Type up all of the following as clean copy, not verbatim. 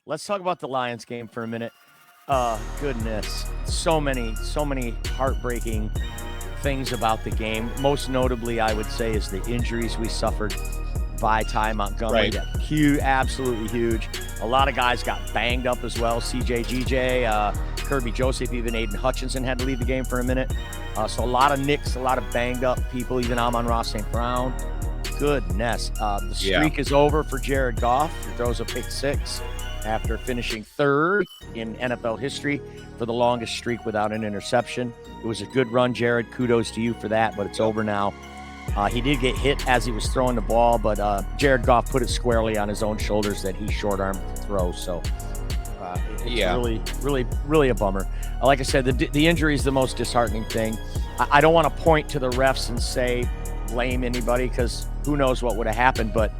Let's talk about the Lions game for a minute. Goodness, so many heartbreaking things about the game. Most notably, I would say, is the injuries we suffered. Ty Montgomery, Right. huge, absolutely huge. A lot of guys got banged up as well. CJ, GJ, Kirby Joseph, even Aiden Hutchinson had to leave the game for a minute. So a lot of nicks, a lot of banged up people, even Amon-Ra St. Brown. Goodness. The streak is over for Jared Goff, who throws a pick six after finishing third in NFL history for the longest streak without an interception. It was a good run, Jared. Kudos to you for that, but it's over now. He did get hit as he was throwing the ball, but Jared Goff put it squarely on his own shoulders that he short-armed the throw. So it's really a bummer. Like I said, the injury is the most disheartening thing. I don't want to point to the refs and say blame anybody, because who knows what would have happened, but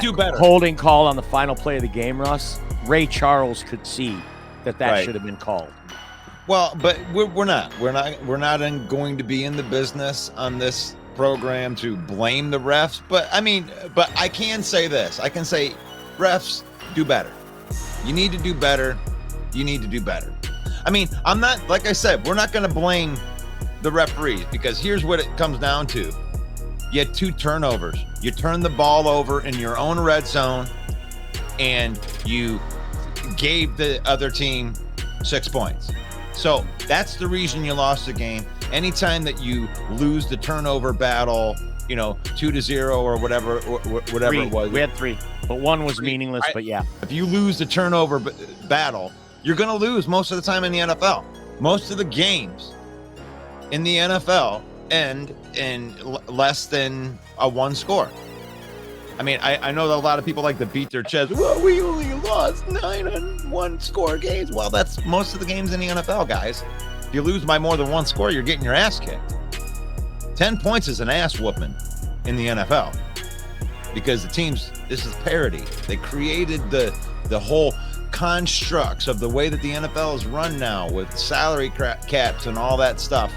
do better. Holding call on the final play of the game, Russ, Ray Charles could see that should have been called. Well, but we're not going to be in the business on this program to blame the refs, but I can say this. I can say, refs, do better. You need to do better. You need to do better. I'm not, like I said, we're not going to blame the referees, because here's what it comes down to. You had 2 turnovers. You turned the ball over in your own red zone, and you gave the other team 6 points. So that's the reason you lost the game. Anytime that you lose the turnover battle, 2-0 or whatever it was. We had 3, but 1 was meaningless, but yeah. If you lose the turnover battle, you're going to lose most of the time in the NFL. Most of the games in the NFL end in less than a 1 score. I know that a lot of people like to beat their chest. Well, we only lost 9 on 1 score games. Well, that's most of the games in the NFL, guys. If you lose by more than 1 score, you're getting your ass kicked. 10 points is an ass whooping in the NFL, because the teams, this is parity. They created the whole constructs of the way that the NFL is run now, with salary caps and all that stuff.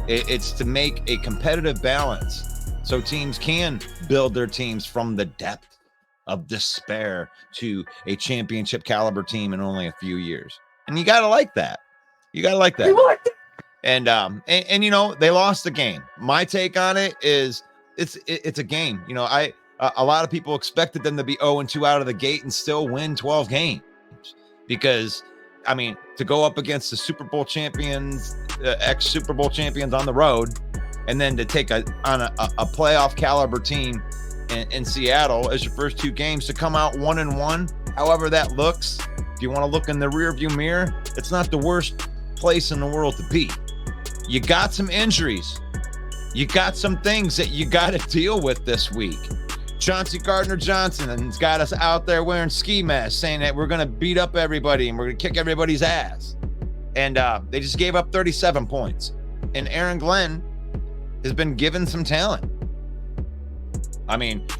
It's to make a competitive balance, so teams can build their teams from the depth of despair to a championship caliber team in only a few years. And you got to like that. You got to like that. And they lost the game. My take on it is it's a game. A lot of people expected them to be 0-2 out of the gate and still win 12 games, because to go up against the Super Bowl champions, ex-Super Bowl champions on the road, and then to take on a playoff caliber team in Seattle as your first 2 games, to come out 1-1, however that looks. If you want to look in the rearview mirror, it's not the worst place in the world to be. You got some injuries. You got some things that you got to deal with this week. Chauncey Gardner-Johnson has got us out there wearing ski masks, saying that we're going to beat up everybody and we're going to kick everybody's ass. And they just gave up 37 points. And Aaron Glenn has been given some talent.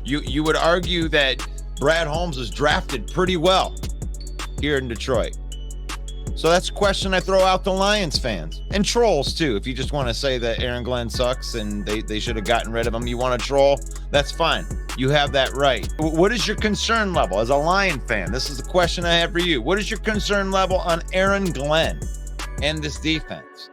You would argue that Brad Holmes was drafted pretty well here in Detroit. So that's a question I throw out to Lions fans and trolls too. If you just want to say that Aaron Glenn sucks and they should have gotten rid of him, you want to troll, that's fine. You have that right. What is your concern level as a Lion fan? This is the question I have for you. What is your concern level on Aaron Glenn and this defense?